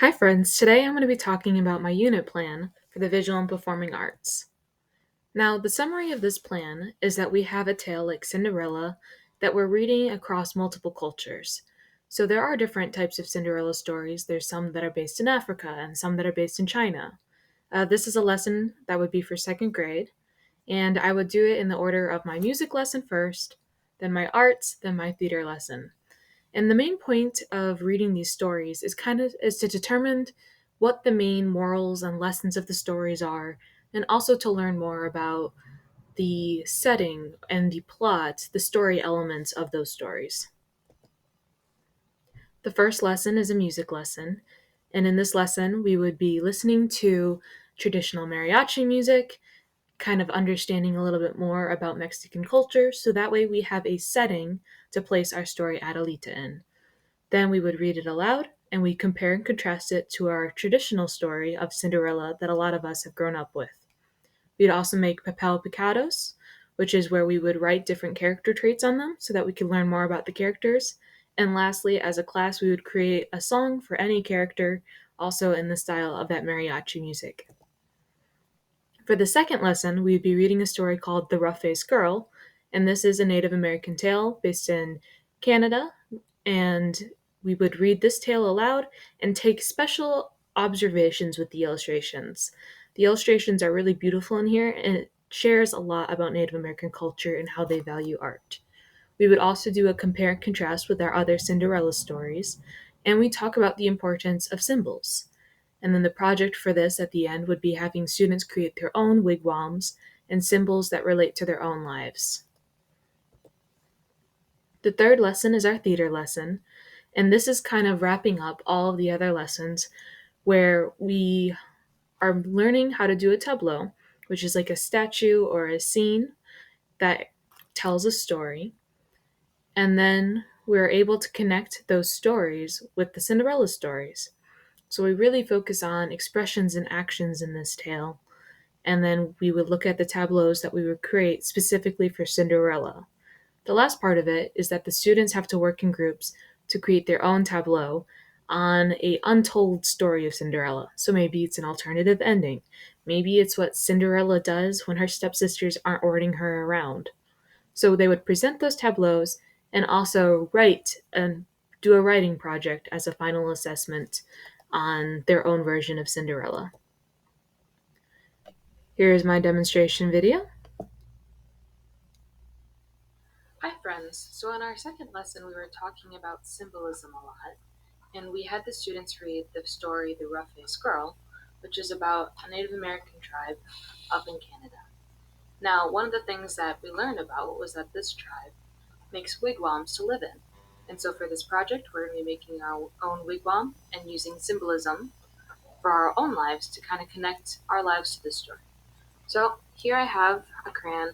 Hi friends, today I'm going to be talking about my unit plan for the visual and performing arts. Now, the summary of this plan is that we have a tale like Cinderella that we're reading across multiple cultures. So there are different types of Cinderella stories. There's some that are based in Africa and some that are based in China. This is a lesson that would be for second grade, and I would do it in the order of my music lesson first, then my arts, then my theater lesson. And the main point of reading these stories is to determine what the main morals and lessons of the stories are, and also to learn more about the setting and the plot, the story elements of those stories. The first lesson is a music lesson, and in this lesson, we would be listening to traditional mariachi music, kind of understanding a little bit more about Mexican culture, so that way we have a setting to place our story Adelita in. Then we would read it aloud and we compare and contrast it to our traditional story of Cinderella that a lot of us have grown up with. We'd also make papel picados, which is where we would write different character traits on them so that we could learn more about the characters. And lastly, as a class, we would create a song for any character, also in the style of that mariachi music. For the second lesson, we'd be reading a story called The Rough Faced Girl, and this is a Native American tale based in Canada, and we would read this tale aloud and take special observations with the illustrations. The illustrations are really beautiful in here, and it shares a lot about Native American culture and how they value art. We would also do a compare and contrast with our other Cinderella stories, and we talk about the importance of symbols. And then the project for this at the end would be having students create their own wigwams and symbols that relate to their own lives. The third lesson is our theater lesson, and this is kind of wrapping up all of the other lessons where we are learning how to do a tableau, which is like a statue or a scene that tells a story. And then we're able to connect those stories with the Cinderella stories. So we really focus on expressions and actions in this tale. And then we would look at the tableaus that we would create specifically for Cinderella. The last part of it is that the students have to work in groups to create their own tableau on a untold story of Cinderella. So maybe it's an alternative ending. Maybe it's what Cinderella does when her stepsisters aren't ordering her around. So they would present those tableaus and also write and do a writing project as a final assessment on their own version of Cinderella. Here is my demonstration video. Hi friends, so in our second lesson we were talking about symbolism a lot, and we had the students read the story The Rough Faced Girl, which is about a Native American tribe up in Canada. Now, one of the things that we learned about was that this tribe makes wigwams to live in. And so for this project, we're going to be making our own wigwam and using symbolism for our own lives to kind of connect our lives to this story. So here I have a crayon,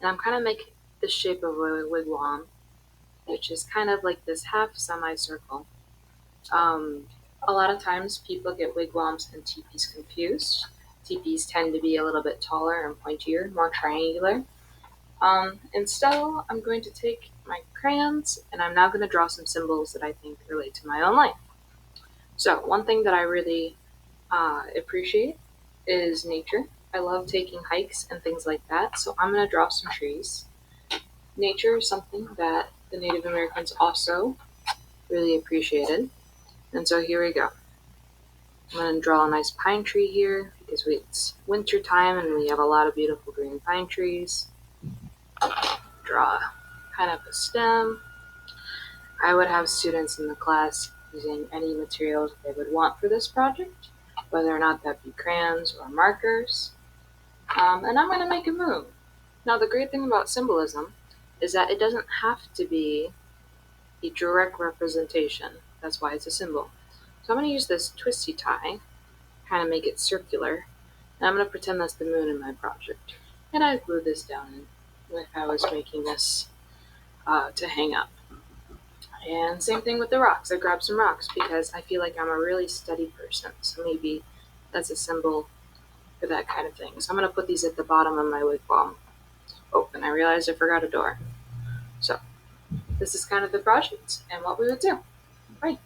and I'm kind of making the shape of a wigwam, which is kind of like this half semicircle. Um, a lot of times people get wigwams and teepees confused. Teepees tend to be a little bit taller and pointier, more triangular. And still, I'm going to take my crayons and I'm now going to draw some symbols that I think relate to my own life. So, one thing that I really appreciate is nature. I love taking hikes and things like that, so I'm going to draw some trees. Nature is something that the Native Americans also really appreciated, and so here we go. I'm going to draw a nice pine tree here because it's winter time and we have a lot of beautiful green pine trees. Draw kind of a stem. I would have students in the class using any materials they would want for this project, whether or not that be crayons or markers. And I'm going to make a moon. Now, the great thing about symbolism is that it doesn't have to be a direct representation. That's why it's a symbol. So I'm going to use this twisty tie, kind of make it circular, and I'm going to pretend that's the moon in my project. And I glue this down like I was making this to hang up. And same thing with the rocks. I grabbed some rocks because I feel like I'm a really steady person. So maybe that's a symbol for that kind of thing. So I'm going to put these at the bottom of my wigwam. Oh, and I realized I forgot a door. So this is kind of the project and what we would do. Right.